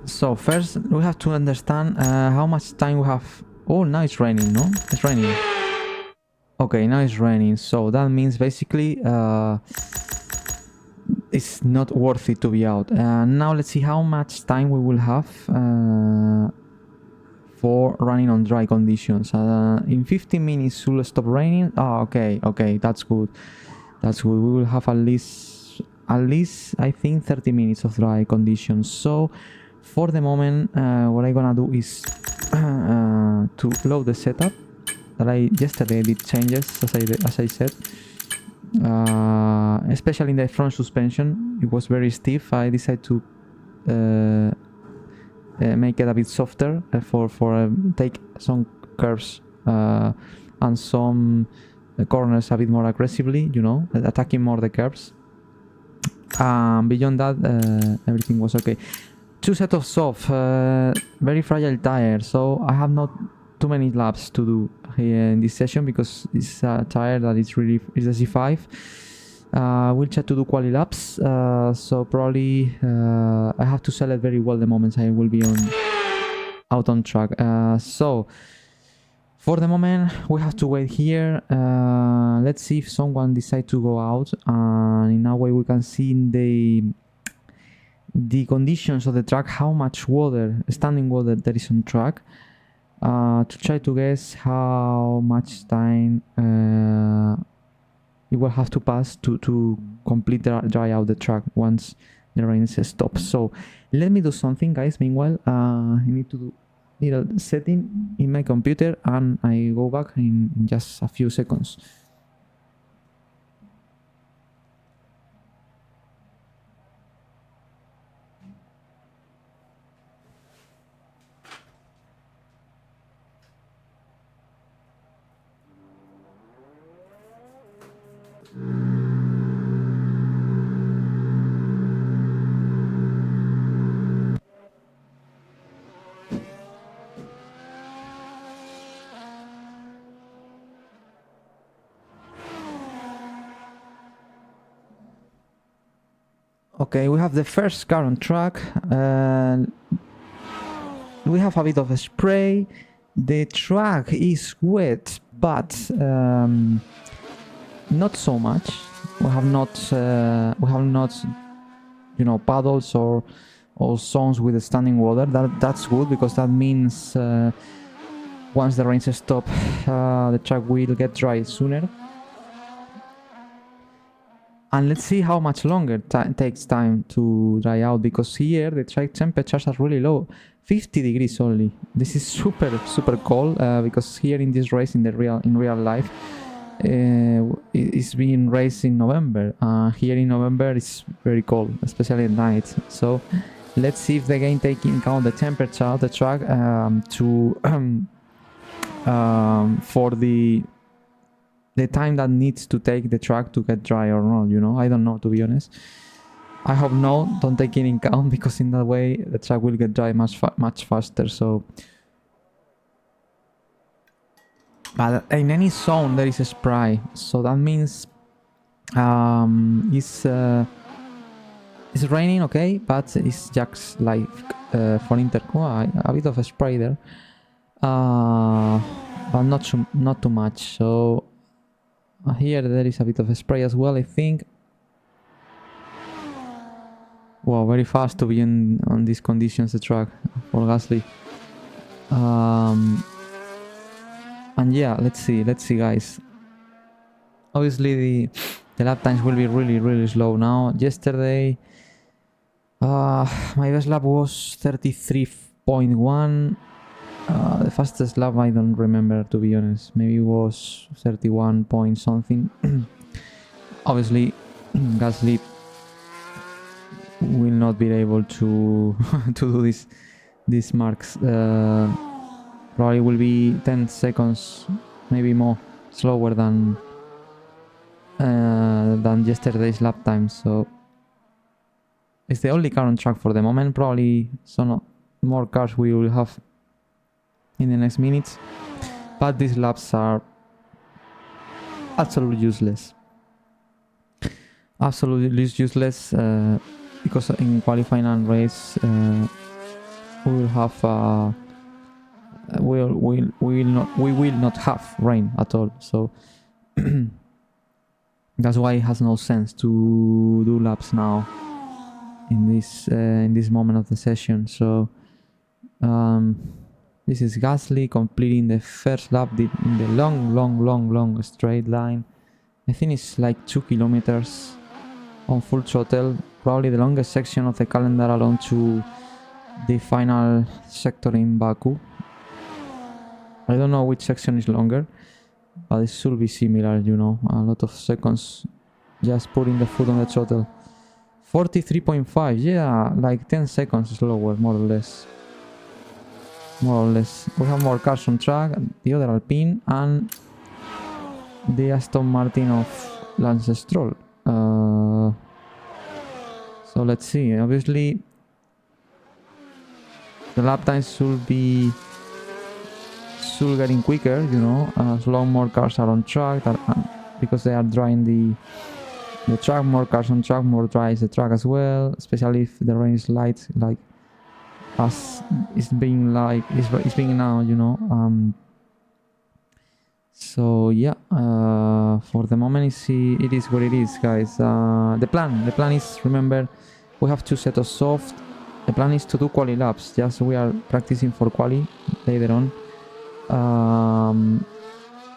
So first we have to understand how much time we have. Oh, now it's raining, no? It's raining. Okay, now it's raining, so that means basically it's not worth it to be out. Now let's see how much time we will have for running on dry conditions. In 15 minutes it will stop raining. Oh, okay, that's good. That's good. We will have at least I think 30 minutes of dry conditions. So for the moment, what I'm gonna do is to load the setup that I yesterday did changes as I said. Especially in the front suspension, it was very stiff. I decided to make it a bit softer for take some curves and some corners a bit more aggressively, you know, attacking more the curves. Beyond that, everything was okay. 2 sets of soft, very fragile tire, so I have not too many laps to do here in this session because it's a tire that is a C5. We'll try to do quali laps, so probably I have to sell it very well the moments I will be out on track. So for the moment we have to wait here. Let's see if someone decides to go out, and in that way we can see in the conditions of the track how much water, standing water, there is on track, to try to guess how much time it will have to pass to complete dry out the track once the rain stops. So let me do something, guys. Meanwhile, I need to do little setting in my computer, and I go back in just a few seconds. Okay, we have the first car on track. We have a bit of a spray. The track is wet, but not so much. We have not, you know, puddles or zones with standing water. That's good, because that means once the rains stop, the track will get dry sooner. And let's see how much longer it takes time to dry out, because here the track temperatures are really low, 50 degrees only. This is super cold, because here in this race in real life, it's being raced in November. Here in November it's very cold, especially at night. So let's see if they can take into account the temperature of the track for the time that needs to take the track to get dry or not, you know. I don't know, to be honest. I hope no, don't take it in account, because in that way the track will get dry much faster. So, but in any zone there is a spray, so that means it's raining, okay, but it's just like for Interco, a bit of a spray there, but not too much. So here there is a bit of a spray as well, I think. Wow, very fast to be on these conditions, the track for Gasly. And yeah, let's see, guys. Obviously the lap times will be really slow now. Yesterday my best lap was 33.1. The fastest lap I don't remember, to be honest. Maybe it was 31 point something. Obviously Gasly will not be able to to do these marks. Probably will be 10 seconds, maybe more, slower than yesterday's lap time. So it's the only car on track for the moment. Probably some more cars we will have in the next minutes, but these laps are absolutely useless. Absolutely useless, because in qualifying and race we will have we will not have rain at all. So that's why it has no sense to do laps now in this moment of the session. So this is Gasly completing the first lap in the long straight line. I think it's like 2 kilometers on full throttle, probably the longest section of the calendar along to the final sector in Baku. I don't know which section is longer, but it should be similar, you know, a lot of seconds just putting the foot on the throttle. 43.5, yeah, like 10 seconds slower, more or less. More or less. We have more cars on track, the other Alpine and the Aston Martin of Lance Stroll. So let's see, obviously the lap times should getting quicker, you know, as long more cars are on track, because they are drying the track, more cars on track, more dries the track as well, especially if the rain is light, like as it's being now, you know. So yeah, for the moment it is what it is, guys. The plan is, remember, we have 2 sets of soft. The plan is to do quali laps, just we are practicing for quali later on.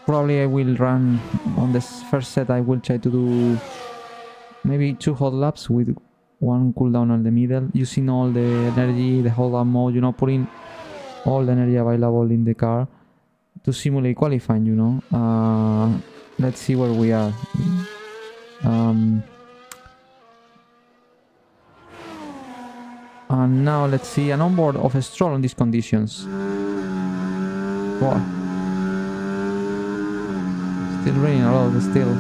Probably I will run on this first set. I will try to do maybe 2 hot laps with 1 cooldown in the middle, using all the energy, the hold up mode, you know, putting all the energy available in the car to simulate qualifying, you know. Let's see where we are. And now let's see an onboard of a Stroll on these conditions. Wow. Still raining a lot, still.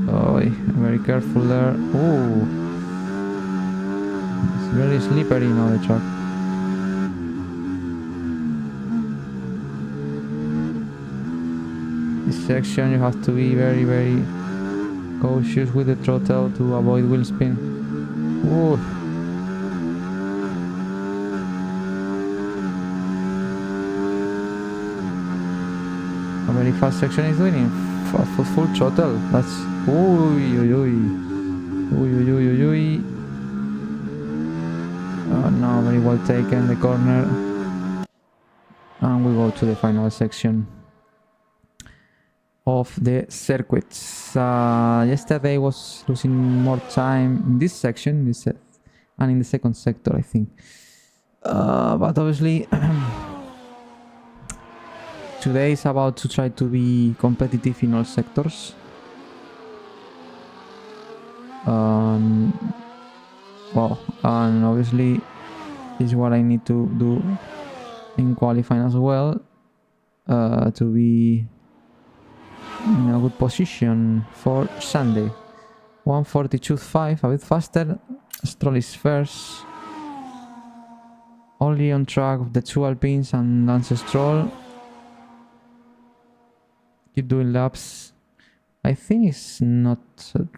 Oh, very careful there. Oh, it's very slippery now, the track. This section you have to be very cautious with the throttle to avoid wheel spin. Ooh. A very fast section is doing it. Full throttle. That's now very well taken the corner, and we go to the final section of the circuits. Yesterday was losing more time in this section, and in the second sector, I think. But obviously today is about to try to be competitive in all sectors. Well, and obviously this is what I need to do in qualifying as well, to be in a good position for Sunday. 1:42.5, a bit faster. Stroll is first, only on track of the 2 Alpines and Lance Stroll. Keep doing laps. I think it's not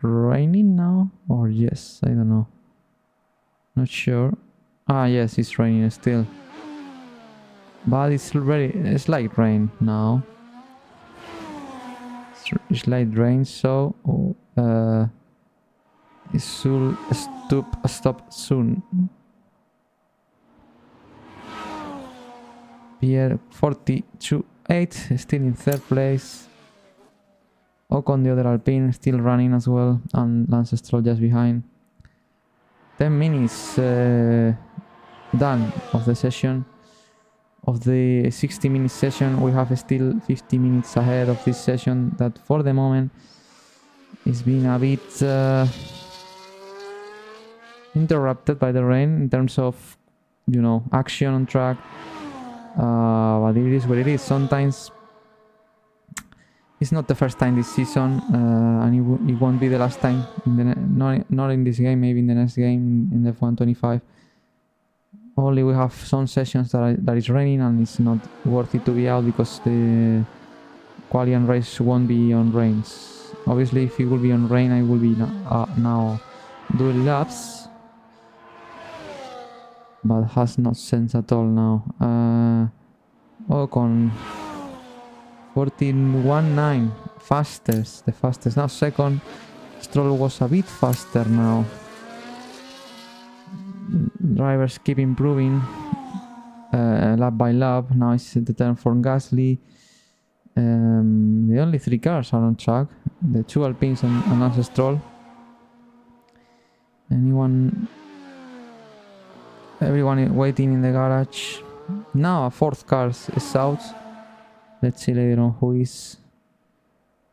raining now, or yes, I don't know. Not sure. Ah, yes, it's raining still. But it's light rain now. It's light rain, so it should stop soon. Pierre 42.8, still in 3rd place. Ocon, the other Alpine, still running as well, and Lance Stroll just behind. 10 minutes done of the session. Of the 60-minute session, we have still 50 minutes ahead of this session that for the moment is being a bit interrupted by the rain in terms of, you know, action on track. But it is what it is. Sometimes it's not the first time this season, and it won't be the last time. Not in this game, maybe in the next game in the F125. Only we have some sessions that is raining and it's not worth it to be out because the quali and race won't be on rains. Obviously, if it will be on rain, I will be now doing laps. But has no sense at all now. Ocon 14.19, fastest, the fastest. Now second, Stroll was a bit faster now. Drivers keep improving lap by lap. Now it's the turn for Gasly. The only 3 cars are on track. The 2 Alpines and Lance Stroll. Everyone waiting in the garage. Now a 4th car is out. Let's see later on who is.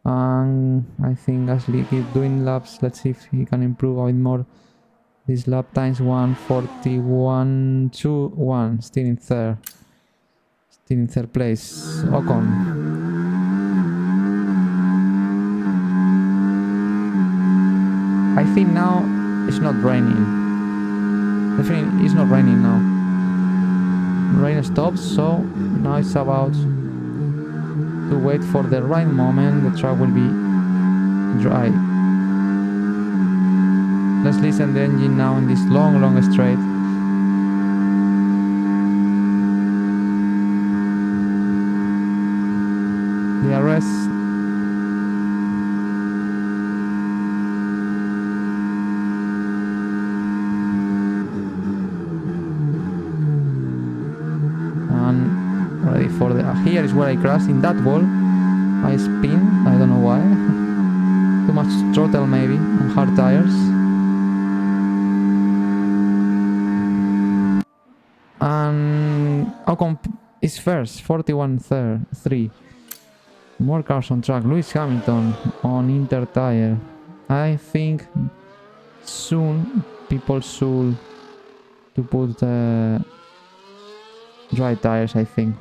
And I think Gasly keep doing laps. Let's see if he can improve a bit more. These lap times 1:41.21. Still in third. Still in third place. Ocon. I think now it's not raining. Definitely it's not raining now. Rain stops, so now it's about to wait for the right moment. The track will be dry. Let's listen to the engine now in this long straight. The arrest. Ready for the... here is where I crashed, in that wall. I spin, I don't know why. Too much throttle maybe, and hard tires. And Ocon is first, 41.3. More cars on track. Lewis Hamilton on Inter tire. I think soon people should to put dry tires, I think.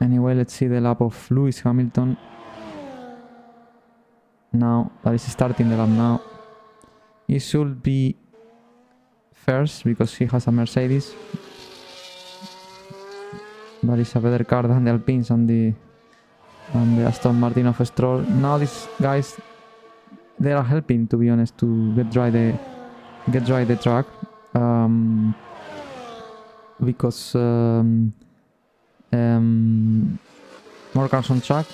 Anyway, let's see the lap of Lewis Hamilton. Now, that is starting the lap now. He should be first because he has a Mercedes. That is a better car than the Alpines and the Aston Martin of Stroll. Now these guys, they are helping, to be honest, to get dry the track. Because more cars on track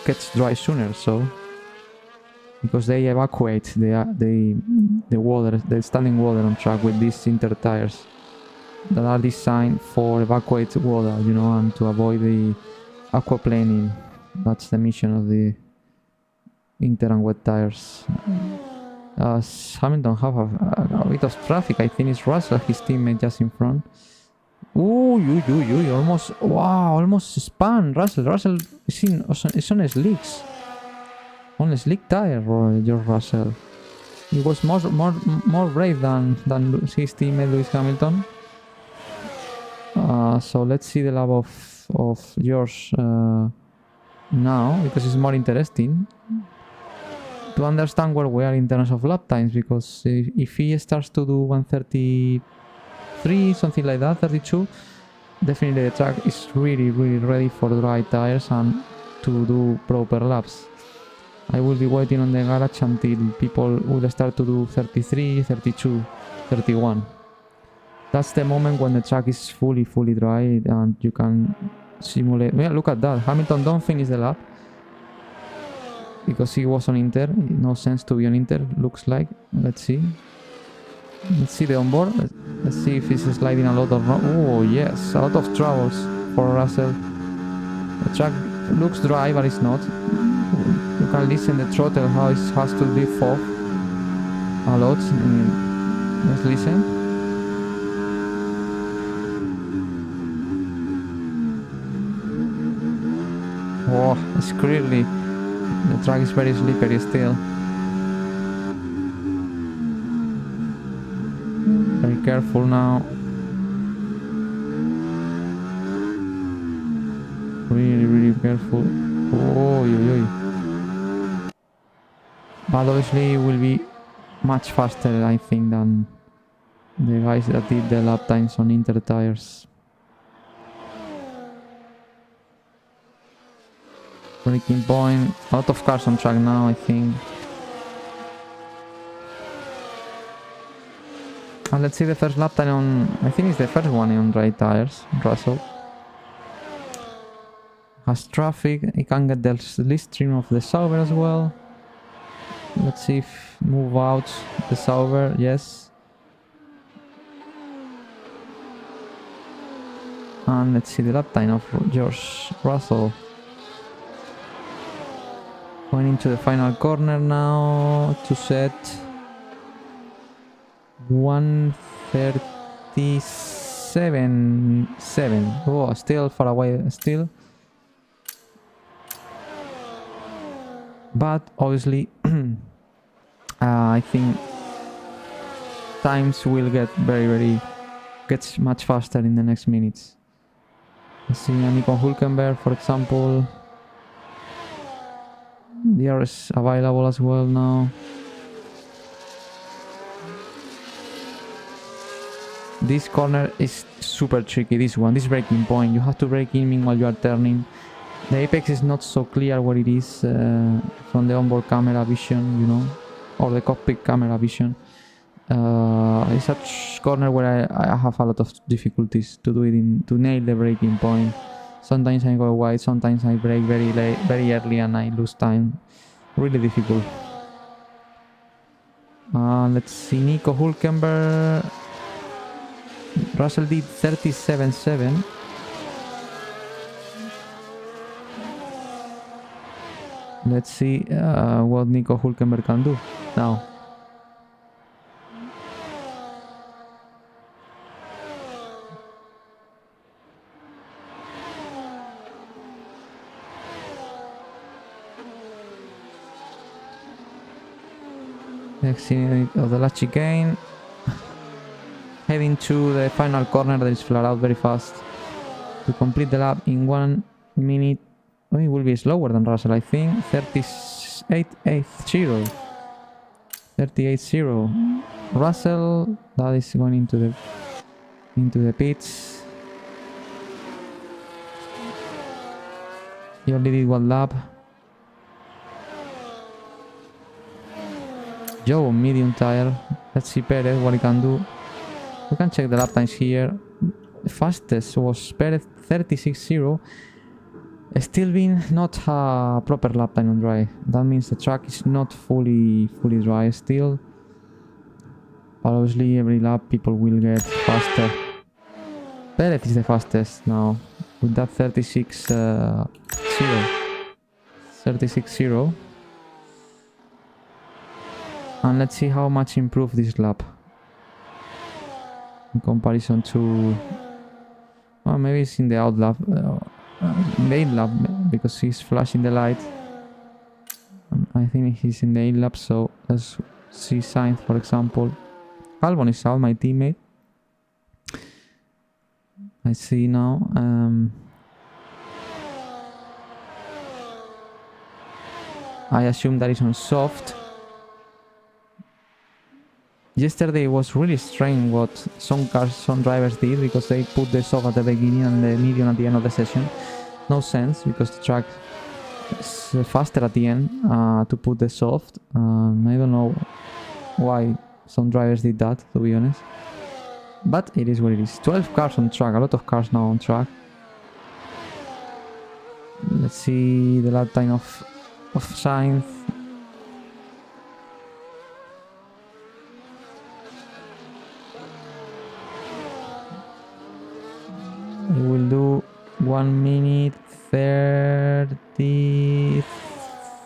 gets dry sooner, so because they evacuate the water, the standing water on track with these Inter tires that are designed for evacuate water, you know, and to avoid the aquaplaning. That's the mission of the Inter and wet tires. Hamilton have a bit of traffic. I think it's Russell, his teammate, just in front. Ooh, almost, wow, almost spun. Russell is on slicks. On a slick tire, George Russell. He was more brave than his teammate Lewis Hamilton. So let's see the lap of George now, because it's more interesting to understand where we are in terms of lap times, because if he starts to do 1:33, something like that, 32, definitely the track is really ready for dry tires and to do proper laps. I will be waiting on the garage until people will start to do 33, 32, 31. That's the moment when the track is fully dry and you can simulate. Yeah, look at that. Hamilton don't finish the lap because he was on Inter. No sense to be on Inter, looks like. Let's see. Let's see the onboard. Let's see if he's sliding a lot or not. Oh yes, a lot of troubles for Russell. The track looks dry, but it's not. You can listen the throttle how it has to lift off a lot. Let's listen. Oh, it's clearly the track is very slippery still. Very careful now. Really careful. Oh, but obviously it will be much faster, I think, than the guys that did the lap times on Inter tires. Breaking point. A lot of cars on track now, I think. And let's see the first lap time on... I think it's the first one on dry tires. Russell has traffic. He can get the slipstream of the Sauber as well. Let's see if move out the Sauber. Yes. And let's see the lap time of George Russell. Going into the final corner now to set 1:37.7. Oh, still far away, still. But obviously, I think times will get gets much faster in the next minutes. Let's see Nico Hülkenberg, for example. There is available as well now. This corner is super tricky, this braking point. You have to brake in meanwhile you are turning. The apex is not so clear where it is from the onboard camera vision, you know, or the cockpit camera vision. It's a corner where I have a lot of difficulties to do it to nail the braking point. Sometimes I go wide, sometimes I brake very late, very early, and I lose time. Really difficult. Let's see, Nico Hülkenberg. Russell did 37.7. Let's see what Nico Hülkenberg can do now. Exit of the last chicane. Heading to the final corner that is flat out very fast. To complete the lap in 1 minute. Oh, it will be slower than Russell, I think. 38.80. 38.0. Russell, that is going into the pits. He only did 1 lap. Joe, medium tire. Let's see Perez what he can do. We can check the lap times here. The fastest was Perez 36.0. Still being not a proper lap time on dry. That means the track is not fully dry still. But obviously every lap people will get faster. Perez is the fastest now with that 36.0. 36.0. And let's see how much improved this lap in comparison to... well, maybe it's in the out lap, in the in lap, because he's flashing the light. I think he's in the in lap, so let's see Sainz, for example. Albon is out, my teammate. I see now. I assume that is on soft. Yesterday was really strange what some drivers did, because they put the soft at the beginning and the medium at the end of the session. No sense, because the track is faster at the end to put the soft. I don't know why some drivers did that, to be honest. But it is what it is. 12 cars on track, a lot of cars now on track. Let's see the lap time of Sainz. He will do 1 minute 34.2.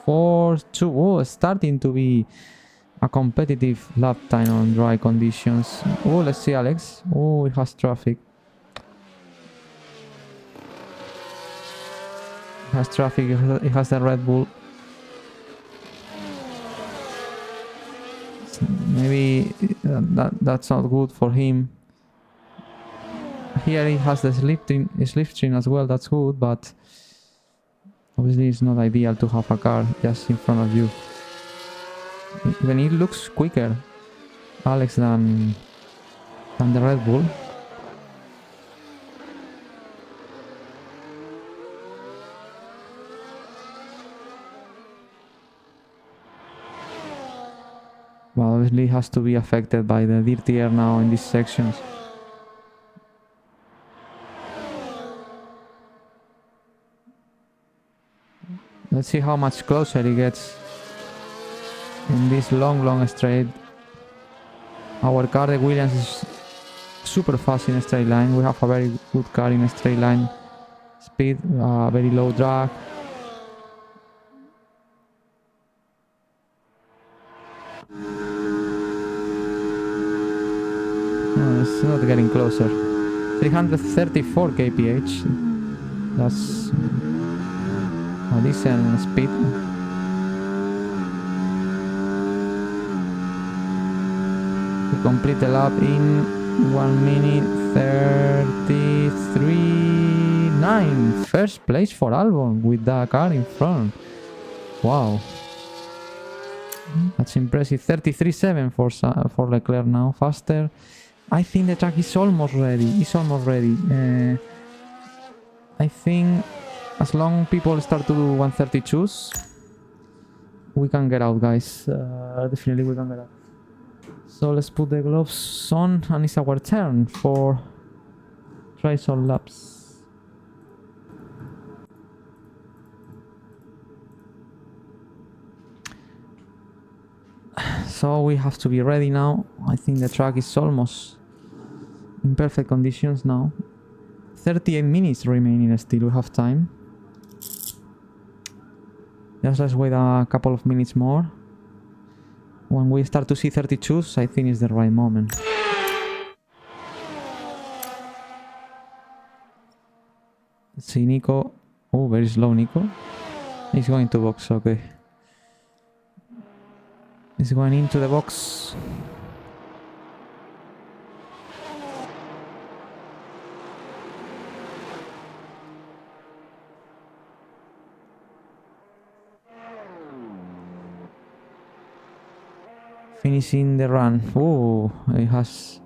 Oh, starting to be a competitive lap time on dry conditions. Oh, let's see Alex. Oh, it has traffic. It has traffic, it has the Red Bull. Maybe that's not good for him. Here he has the slipstream as well, that's good, but obviously it's not ideal to have a car just in front of you. Even it looks quicker, Alex, than the Red Bull. Well, obviously has to be affected by the dirty air now in these sections. Let's see how much closer he gets in this long straight. Our car, the Williams, is super fast in a straight line. We have a very good car in a straight line speed, very low drag. No, it's not getting closer. 334 kph. That's a decent speed. To complete the lap in 1 minute 33.9. First place for Albon with the car in front. Wow. That's impressive. 33.7 for Leclerc now. Faster. I think the track is almost ready. It's almost ready. I think as long people start to do 132s, we can get out, guys. Definitely we can get out. So let's put the gloves on and it's our turn for try some laps. So we have to be ready now. I think the track is almost in perfect conditions now. 38 minutes remaining still, we have time. Just let's wait a couple of minutes more. When we start to see 32s, I think it's the right moment. Let's see Nico. Oh, very slow Nico. He's going to box, okay. He's going into the box. Finishing the run. Oh, he has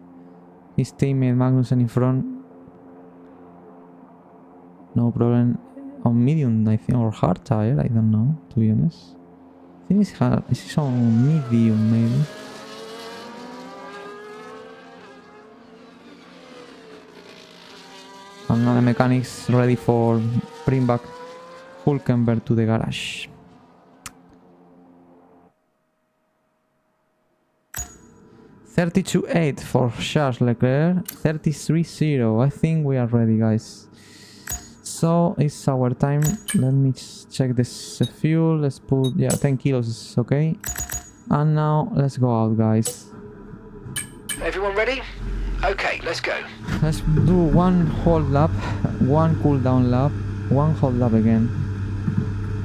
his teammate Magnussen in front. No problem. On medium, I think, or hard tire. I don't know, to be honest. I think it's hard. It's on medium, maybe. And now the mechanics ready for bring back Hulkenberg to the garage. (32.8) for Charles Leclerc, 33.0. I think we are ready, guys. So it's our time. Let me check this fuel. Let's put, yeah, 10 kilos is okay. And now let's go out, guys. Everyone ready? Okay, let's go. Let's do one hold lap, one cool down lap, one hold lap again.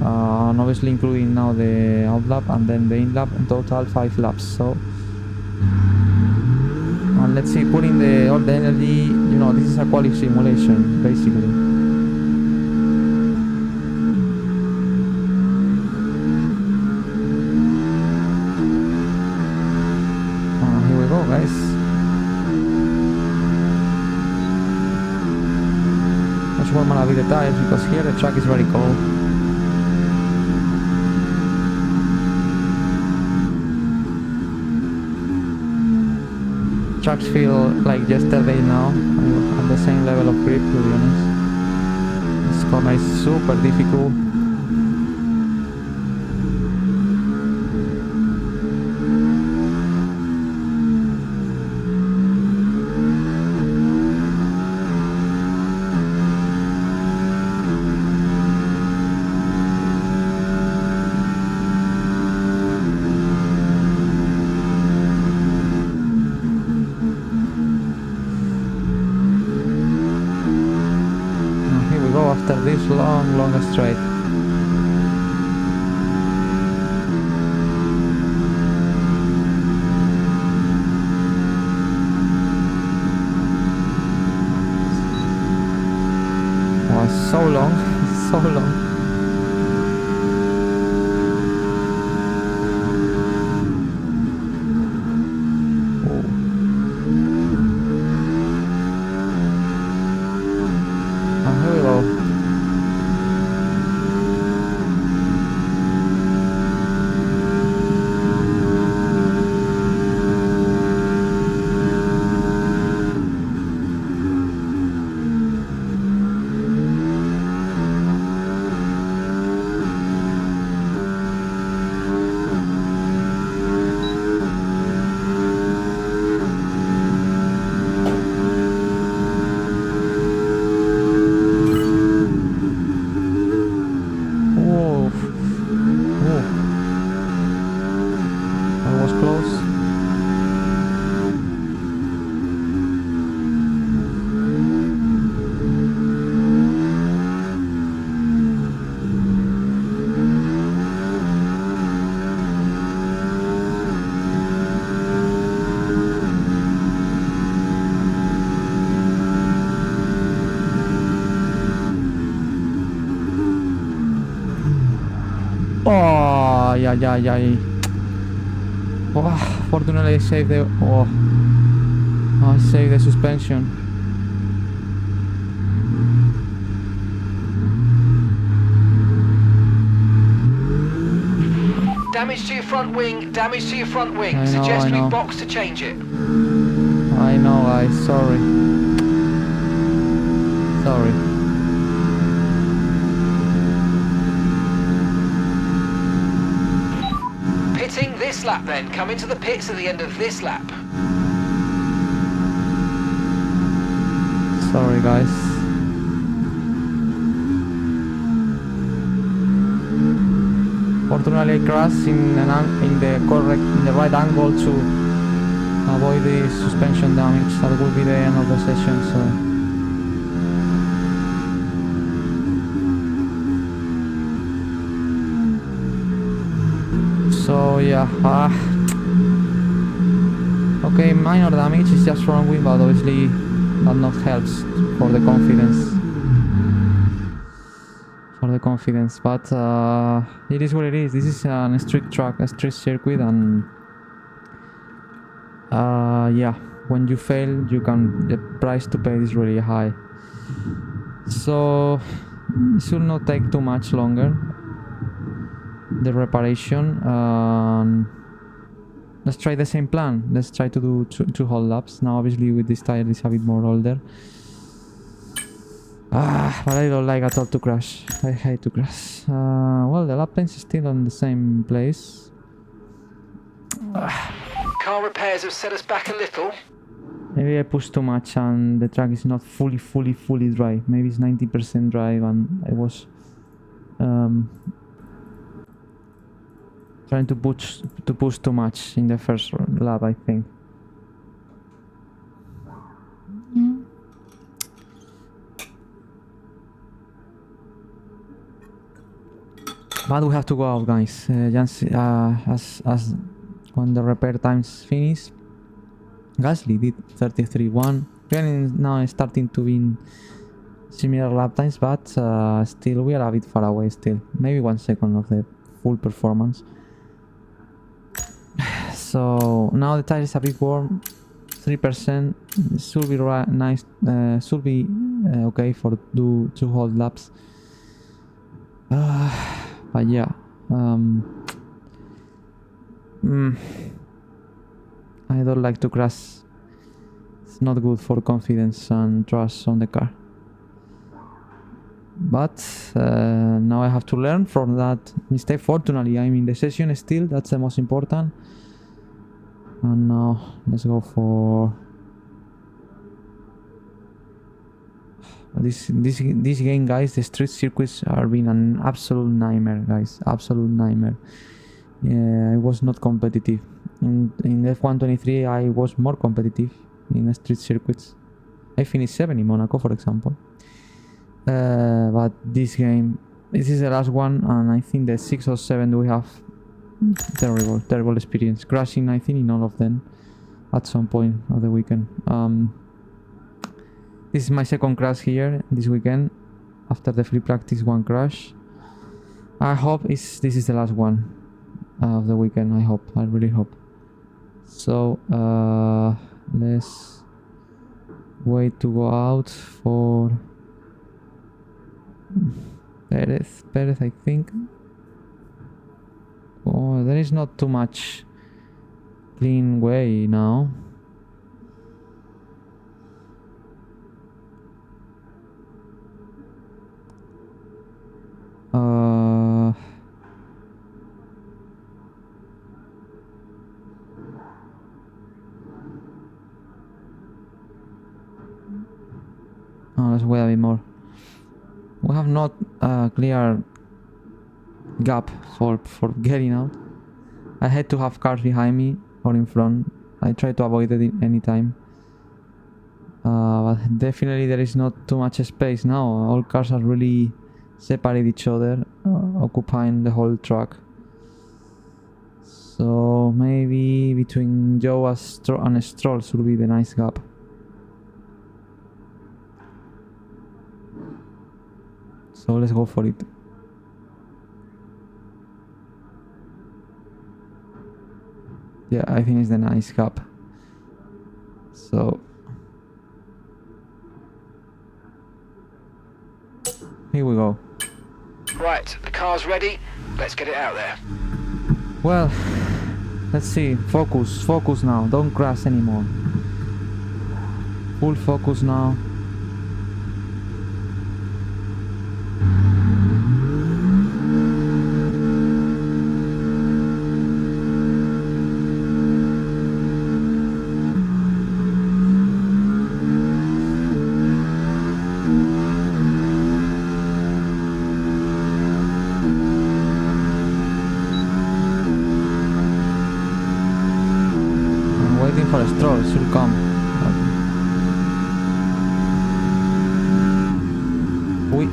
And obviously including now the out lap and then the in lap, in total 5 laps. So and let's see, putting all the energy, you know, this is a quality simulation basically. Here we go, guys. Let's warm a bit the tires because here the track is very cold. Tracks feel like yesterday now, at the same level of grip, to be honest. This corner is super difficult. After this long straight. Oh, so long, so long. Oh, yeah. Oh, fortunately I saved the... Oh, I saved the suspension. Damage to your front wing, damage to your front wing. I Suggest we know. box to change it. I know, guys. Sorry. Pitting this lap then. Come into the pits at the end of this lap. Sorry, guys. Fortunately, I crashed in the right angle to avoid the suspension damage. That will be the end of the session. So yeah. Okay, minor damage is just front wing, but obviously that not helps for the confidence. But it is what it is. This is a street track, a street circuit, and yeah, when you fail, the price to pay is really high. So it should not take too much longer, the reparation. Let's try the same plan. Let's try to do two whole laps. Now obviously with this tire it's a bit more older. But I don't like at all to crash. I hate to crash. Well, the lap times is still on the same place. Car repairs have set us back a little. Maybe I pushed too much and the track is not fully dry. Maybe it's 90% dry and I was trying to push too much in the first lap, I think. But we have to go out, guys. Just as when the repair times finish. Gasly did 33.1. We are now starting to be in similar lap times, but still we are a bit far away. Still, maybe 1 second of the full performance. So now the tire is a bit warm. 3% should be nice. Should be okay for do 2 whole laps. But yeah, I don't like to crash. It's not good for confidence and trust on the car. But now I have to learn from that mistake. Fortunately, I'm in the session still. That's the most important. And now let's go for this game, guys. The street circuits are being an absolute nightmare, guys. Absolute nightmare. I was not competitive. In F123 I was more competitive in the street circuits. I finished 7 in Monaco, for example. But this is the last one, and I think the 6 or 7 we have terrible experience. Crashing, I think, in all of them at some point of the weekend. This is my second crash here this weekend after the free practice 1 crash. I hope this is the last one of the weekend. I really hope. So let's wait to go out for Perez, I think. Oh, there is not too much clean way now. Let's wait a bit more. We have not a clear gap for getting out. I had to have cars behind me or in front. I try to avoid it any time. But definitely there is not too much space now. All cars are really separate each other, occupying the whole track. So maybe between Joe and Stroll should be the nice gap. So let's go for it. Yeah, I think it's the nice gap. So here we go. Right, the car's ready. Let's get it out there. Well, let's see. Focus now. Don't crash anymore. Full focus now. Waiting for a stroll, it should come. Uy,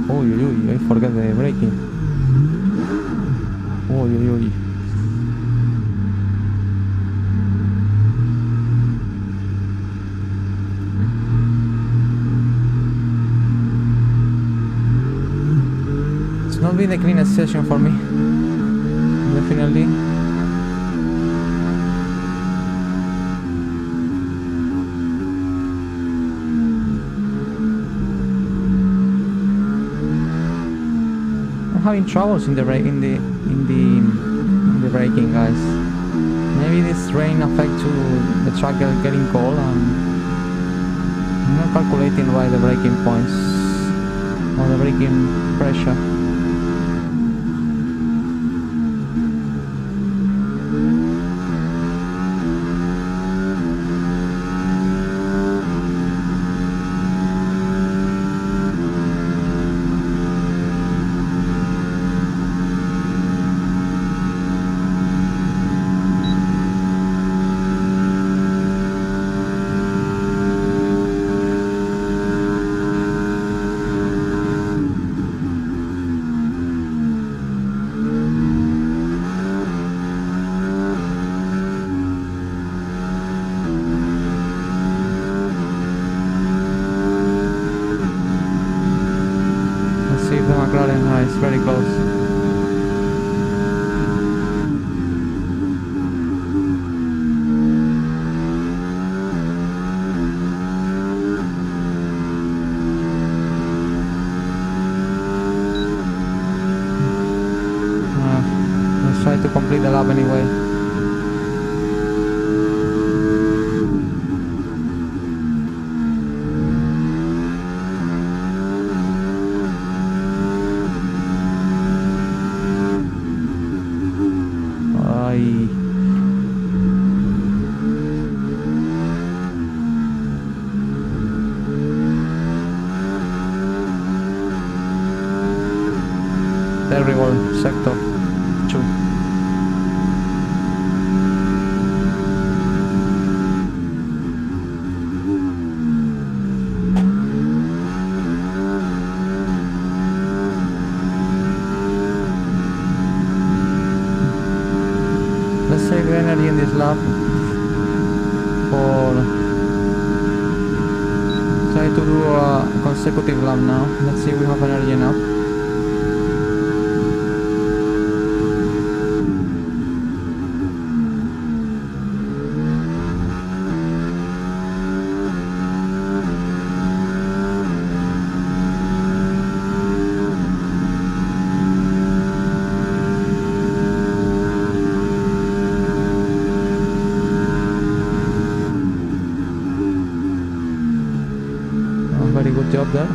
uy, I forget the braking. Uy. It's not been the cleanest session for me. Definitely. Having troubles in the braking, guys. Maybe this rain affects to the track getting cold, and I'm not calculating right the braking points or the braking pressure. It's very close. Let's try to complete the lap anyway. Terrible sector 2. Let's save the energy in this lap for try to do a consecutive lap now. Let's see if we have energy enough. Very good job there.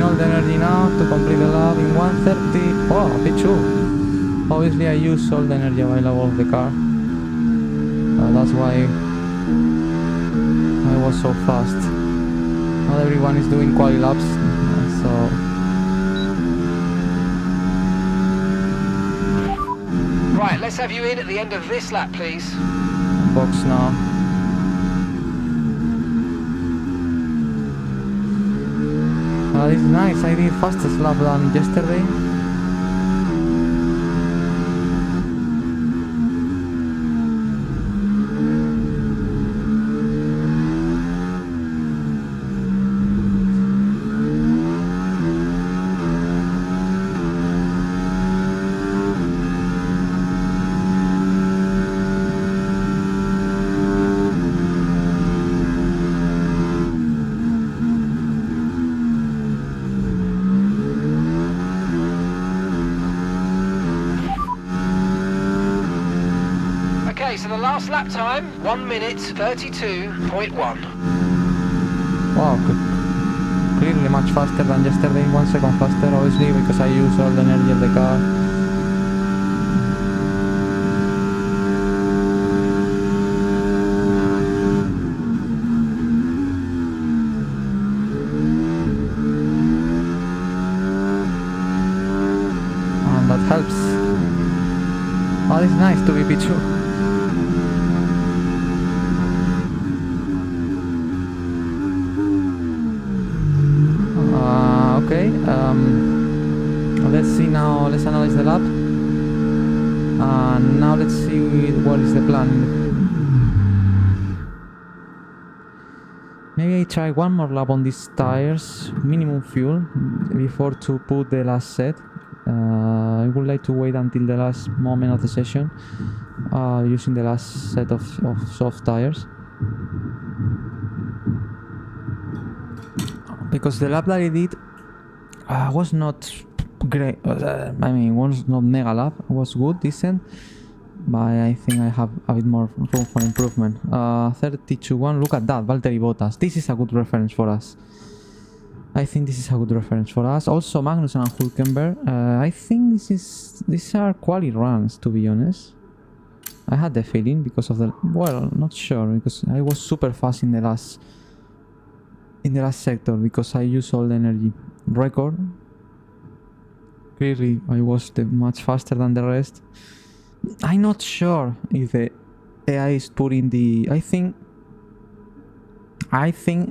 putting all the energy now to complete the lap in 1:30. Oh, a bit too. Obviously I use all the energy available of the car. That's why I was so fast. Not everyone is doing quali laps, so... Right, let's have you in at the end of this lap, please. Box now. This is nice, I did fastest lap than yesterday. Okay, so the last lap time, 1 minute 32.1. Wow, clearly much faster than yesterday, 1 second faster obviously because I use all the energy of the car. And that helps. Oh, it's nice to be P2. Okay, let's see now, let's analyze the lap. Now let's see what is the plan. Maybe I try one more lap on these tires, minimum fuel, before to put the last set. I would like to wait until the last moment of the session, using the last set of soft tires. Because the lap that I did was not great. I mean, it was not mega lap. It was good, decent, but I think I have a bit more room for improvement. 32.1. Look at that, Valtteri Bottas. This is a good reference for us. I think this is a good reference for us. Also, Magnussen and Hülkenberg. I think these are quality runs, to be honest. I had the feeling because of the... Well, not sure, because I was super fast in the last sector because I use all the energy. Record. Clearly I was much faster than the rest. I'm not sure if the AI is putting the... I think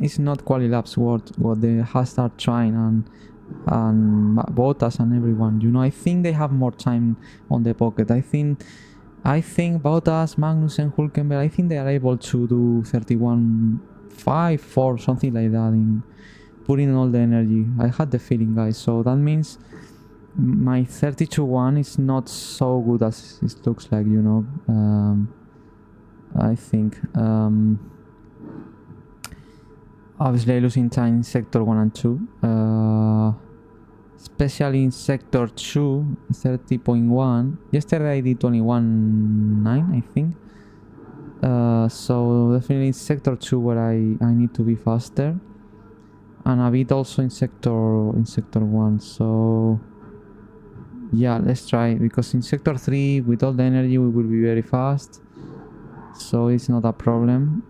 it's not quali laps what they have start trying and Bottas and everyone, you know. I think they have more time on the pocket. I think Bottas, Magnussen, Hülkenberg, I think they are able to do 31.5, 4, something like that, in putting all the energy. I had the feeling, guys, so that means my 32.1 is not so good as it looks like, you know. I think obviously I losing time in sector 1 and 2, especially in sector 2, 30.1. Yesterday I did 21.9, I think. So definitely in sector 2 where I need to be faster, and a bit also in sector 1. So yeah, let's try, because in sector 3 with all the energy we will be very fast, so it's not a problem.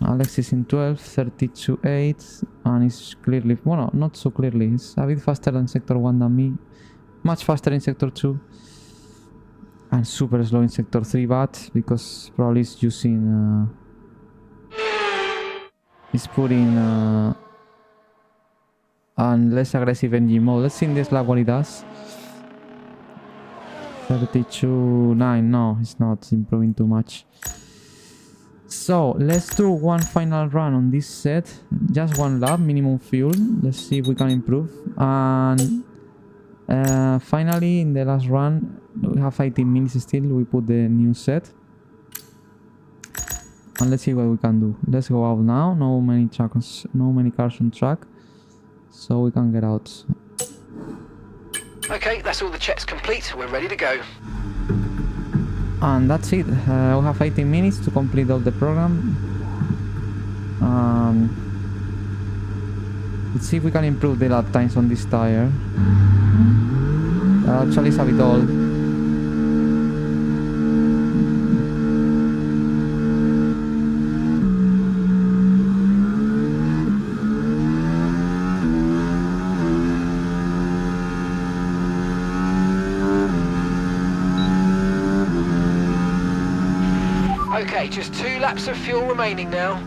Alex is in 12, 32.8, and it's clearly, well, not so clearly, it's a bit faster than sector 1 than me, much faster in sector 2, and super slow in sector 3, but because probably it's using, it's putting and less aggressive engine mode. Let's see in this lap what it does. 32.9, no, it's not improving too much. So let's do one final run on this set, just one lap, minimum fuel. Let's see if we can improve. And finally in the last run, we have 18 minutes still, we put the new set. And let's see what we can do. Let's go out now. No many cars on track, so we can get out. Okay, that's all the checks complete. We're ready to go. And that's it. We have 18 minutes to complete all the program. Let's see if we can improve the lap times on this tire. Actually, it's a bit old. Okay, just 2 laps of fuel remaining now.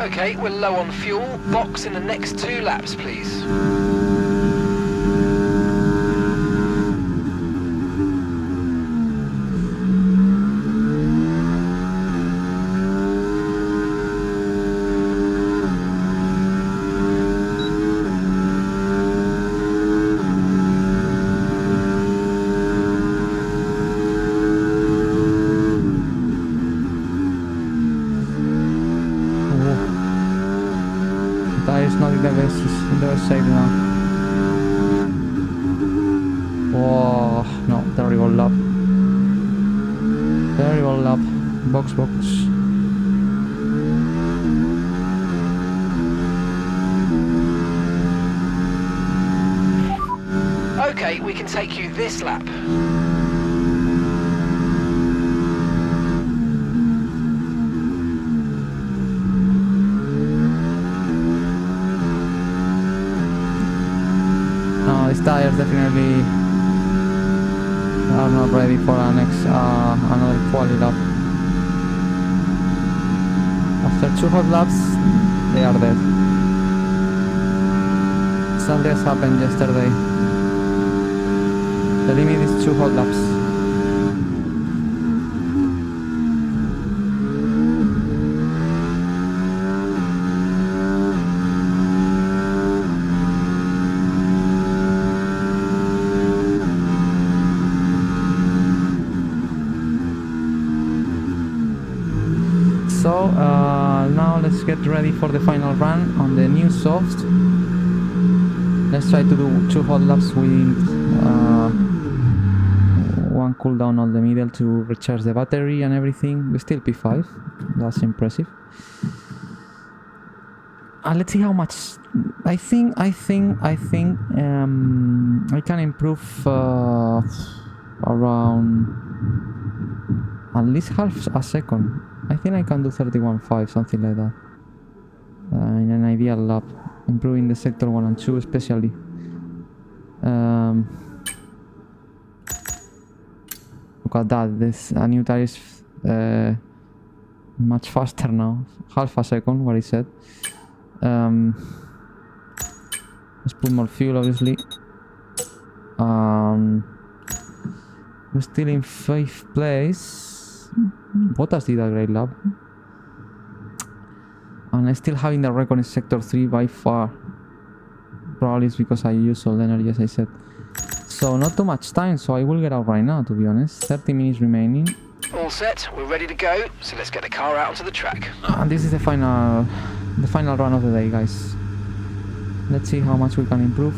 Okay, we're low on fuel. Box in the next 2 laps, please. Tires not in the best shape now. Oh no, terrible lap. Terrible lap. Box. Okay, we can take you this lap. These tires definitely are not ready for another quali lap. After 2 hot laps, they are dead. Something has happened yesterday. The limit is 2 hot laps. So now let's get ready for the final run on the new soft. Let's try to do 2 hot laps with 1 cooldown on the middle to recharge the battery and everything. We still P5. That's impressive. Let's see how much. I think I can improve around at least half a second. I think I can do 31.5, something like that. In an ideal lap. Improving the sector 1 and 2 especially. Look at that, this new tire is much faster now. Half a second, what he said. Let's put more fuel, obviously. We're still in 5th place. Bottas did a great lap. And I'm still having the record in sector 3 by far. Probably it's because I used all the energy, as I said. So not too much time, so I will get out right now, to be honest. 30 minutes remaining. All set, we're ready to go, so let's get the car out onto the track. And this is the final run of the day, guys. Let's see how much we can improve.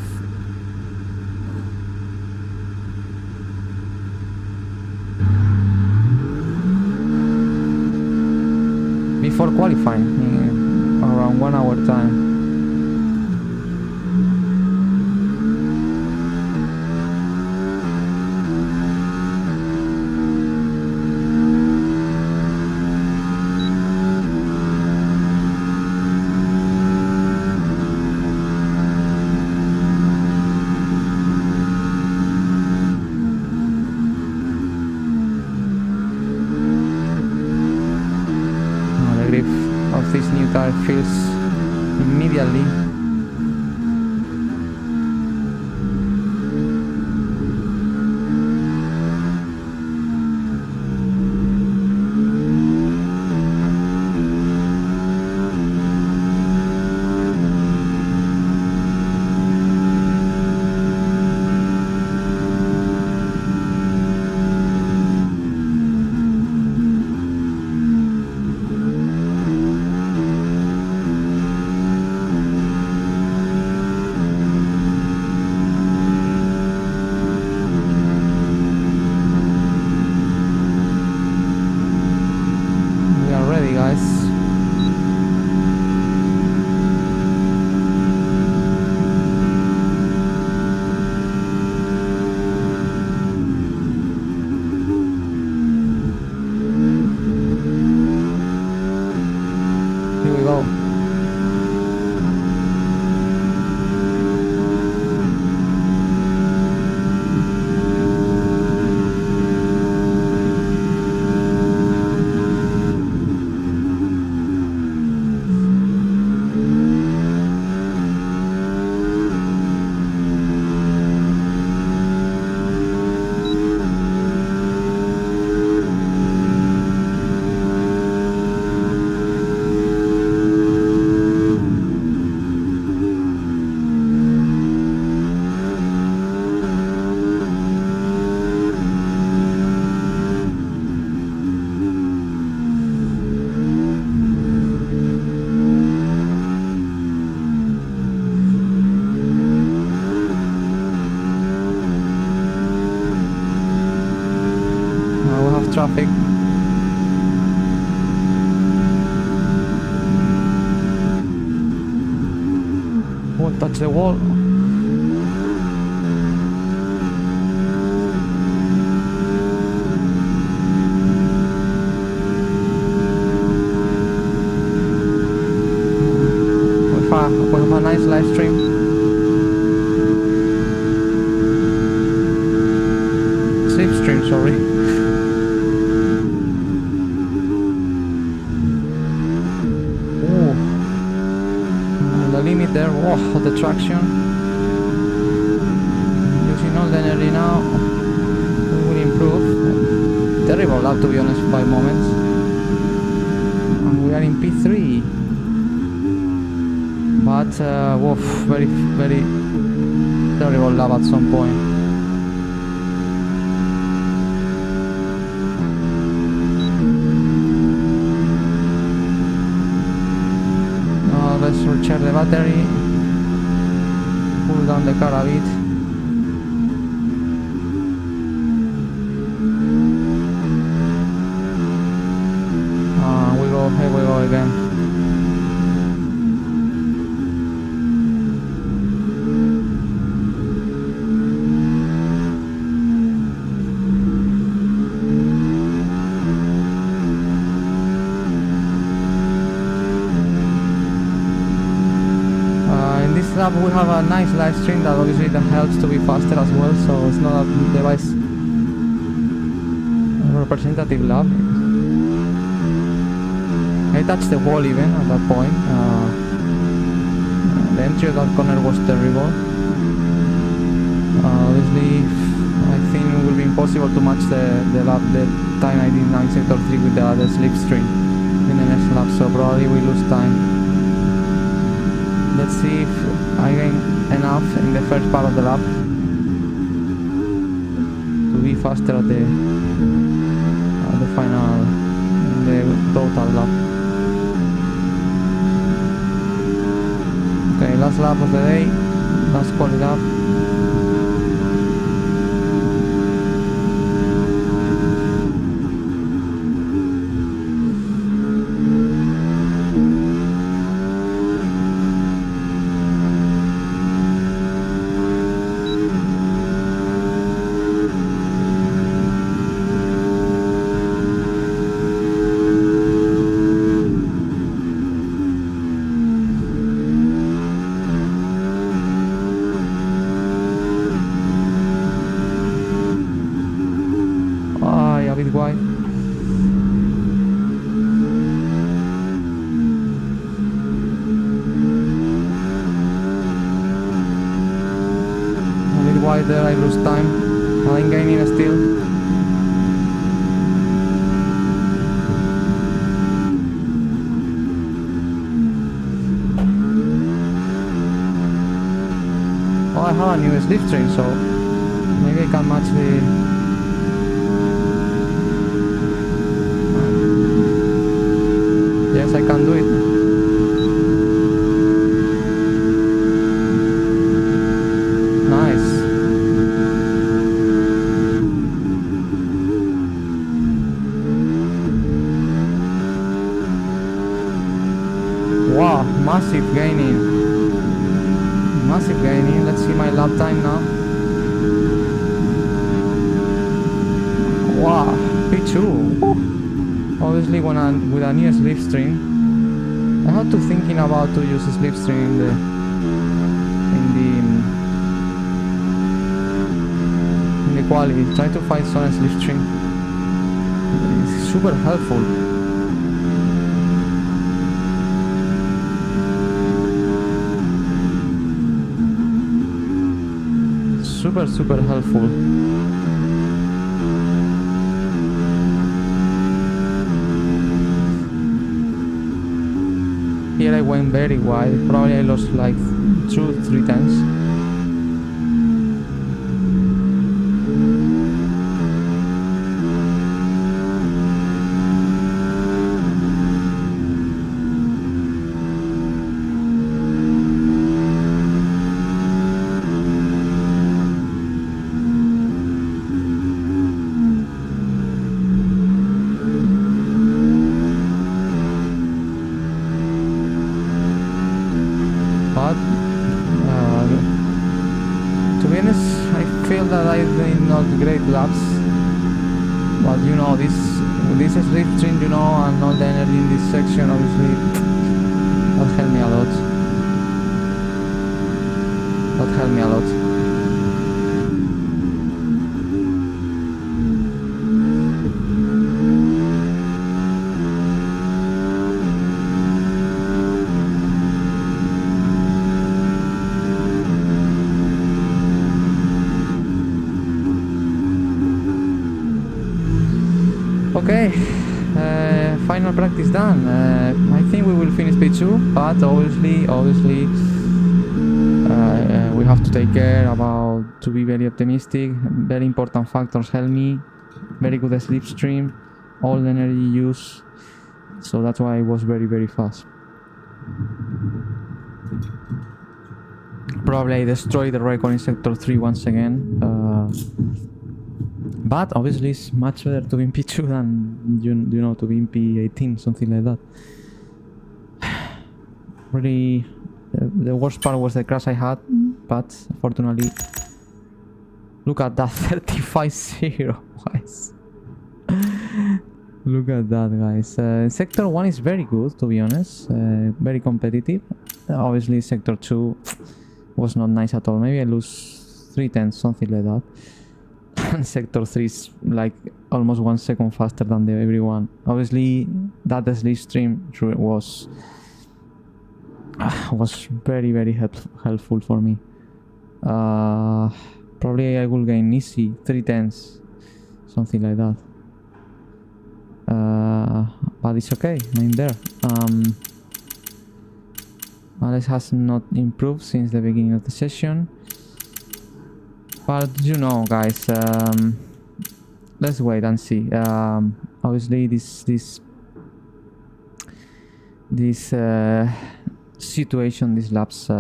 Before qualifying, around 1 hour time. grip of this new tire feels immediately. Traffic. Won't touch the wall. We have a nice live stream. Slipstream, sorry. Limit there, oh, the traction. Using all the energy now, we will improve. Terrible lap, to be honest, by moments. And we are in P3. But, woof, very, very terrible lap at some point. Let's recharge the battery, pull down the car a bit. Here we go again. Lap we have a nice live stream that obviously that helps to be faster as well, so it's not a device representative lap. I touched the wall even at that point. The entry of that corner was terrible. Obviously I think it will be impossible to match the time I did 9 sector 3 with the other slipstream in the next lap, so probably we lose time. Let's see if I gain enough in the first part of the lap to be faster at the final, the total lap. Okay, last lap of the day, last quali lap. lose time. I'm gaining still. Oh, I have a new slipstream, so maybe I can match the... Yes, I can do it. Nice. Wow, massive gaining. Massive gaining. Let's see my lap time now. Wow, P2. Woo. Obviously, when with a new slipstream, I had to thinking about to use a slipstream in the quality. Try to find some slipstream. It's super helpful. Super helpful. Here I went very wide. Probably I lost like 2-3 times. But to be honest, I feel that I did not great laps. But you know, this slipstream, you know, and all the energy in this section, obviously, that helped me a lot. That helped me a lot. Okay, final practice done. I think we will finish P2, but obviously we have to take care about to be very optimistic. Very important factors help me. Very good slipstream, all the energy use. So that's why I was very fast. Probably I destroyed the record in sector 3 once again. But obviously it's much better to be in P2 than you know, to be in P18, something like that. Really, the worst part was the crash I had, but fortunately, look at that 35-0, guys. Look at that, guys. Sector 1 is very good, to be honest, very competitive. Obviously sector 2 was not nice at all. Maybe I lose 3/10, something like that. And sector 3 is like almost 1 second faster than everyone. Obviously that slipstream was very helpful for me. Probably I will gain easy 3/10, something like that. But it's okay, I'm there. Alex has not improved since the beginning of the session. But you know, guys, let's wait and see. Obviously, this situation, these laps,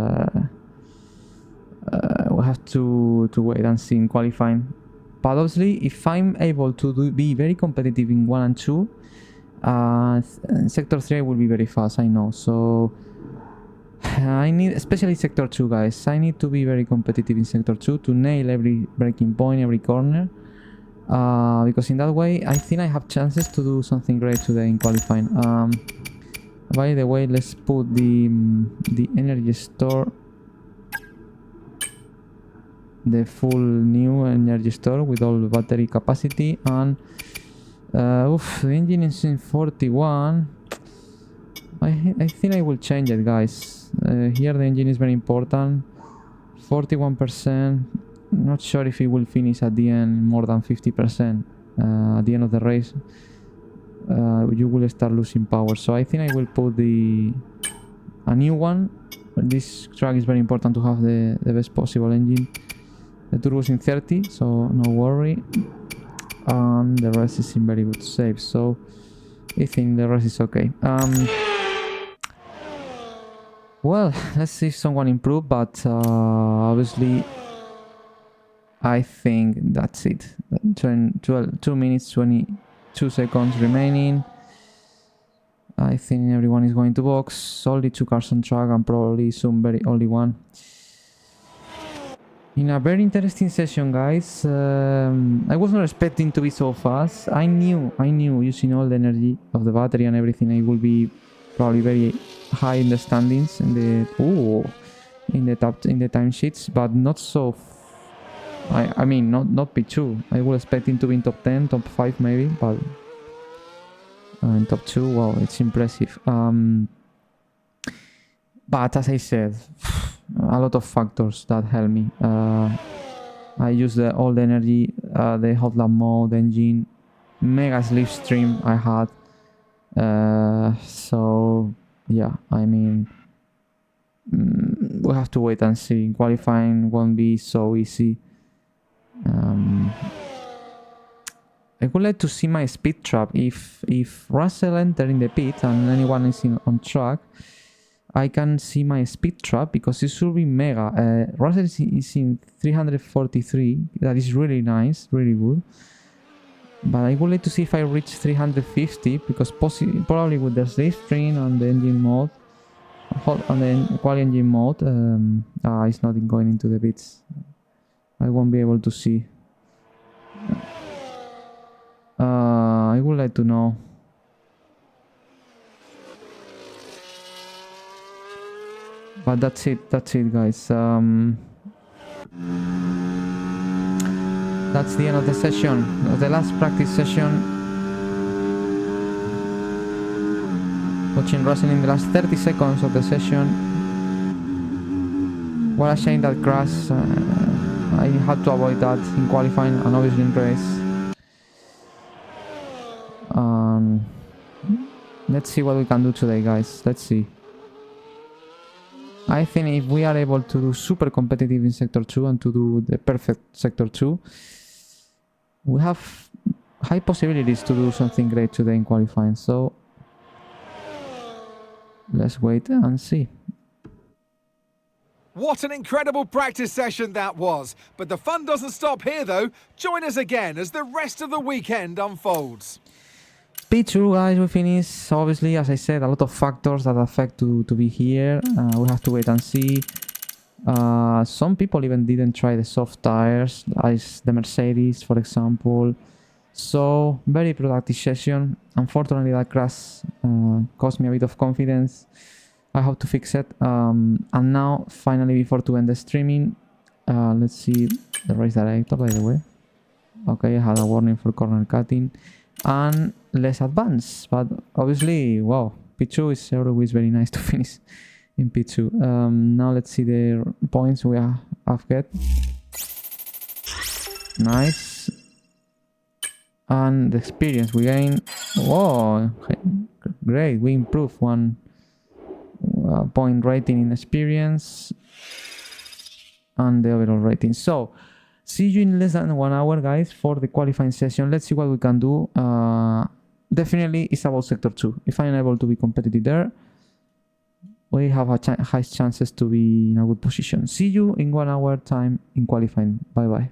we have to wait and see in qualifying. But obviously, if I'm able to be very competitive in 1 and 2, in sector 3 I will be very fast. I know. So I need, especially sector 2, guys, I need to be very competitive in sector 2 to nail every braking point, every corner, because in that way I think I have chances to do something great today in qualifying. By the way, let's put the energy store, the full new energy store with all the battery capacity, and the engine is in 41. I think I will change it, guys. Here the engine is very important. 41%. not sure if it will finish at the end more than 50%. At the end of the race, you will start losing power. So I think I will put a new one. This track is very important to have the best possible engine. The turbo is in 30, so no worry. And the rest is in very good shape. So I think the rest is okay. Well, let's see if someone improved, but obviously I think that's it. 2 minutes 22 seconds remaining. I think everyone is going to box. Only 2 cars on track and probably soon only one. In a very interesting session, guys. I was not expecting to be so fast. I knew using all the energy of the battery and everything, I will be probably very high in the standings in the time sheets, but not so. I mean, not P2. I was expecting to be in top 10, top 5 maybe, but in top 2, wow, it's impressive. But as I said, a lot of factors that help me. I use all the energy, the hot lap mode, engine, mega slipstream I had. So yeah, I mean, we have to wait and see. Qualifying won't be so easy. I would like to see my speed trap. If Russell enter in the pit and anyone is on track, I can see my speed trap because it should be mega. Russell is in 343. That is really nice, really good. But I would like to see if I reach 350 because probably with the slipstream and the engine mode, on the quali engine mode, it's not going into the bits. I won't be able to see. I would like to know. But that's it guys. That's the end of the session, of the last practice session. Watching Russell in the last 30 seconds of the session. What a shame that crash. I had to avoid that in qualifying and obviously in race. Let's see what we can do today, guys. Let's see. I think if we are able to do super competitive in Sector 2 and to do the perfect Sector 2, we have high possibilities to do something great today in qualifying. So let's wait and see. What an incredible practice session that was. But the fun doesn't stop here though. Join us again as the rest of the weekend unfolds. P2, guys, we finished. Obviously, as I said, a lot of factors that affect to be here. We have to wait and see. Some people even didn't try the soft tires, as the Mercedes, for example. So, very productive session. Unfortunately, that crash cost me a bit of confidence. I have to fix it. And now, finally, before to end the streaming, let's see the race director, by the way. Okay, I had a warning for corner cutting. And let's advance. But obviously, wow, P2 is always very nice to finish in P2. Now let's see the points we have get. Nice. And the experience we gain. Whoa, great. We improved 1 point rating in experience and the overall rating. So see you in less than 1 hour, guys, for the qualifying session. Let's see what we can do. Definitely it's about Sector 2. If I'm able to be competitive there, we have high chances to be in a good position. See you in 1 hour time in qualifying. Bye bye.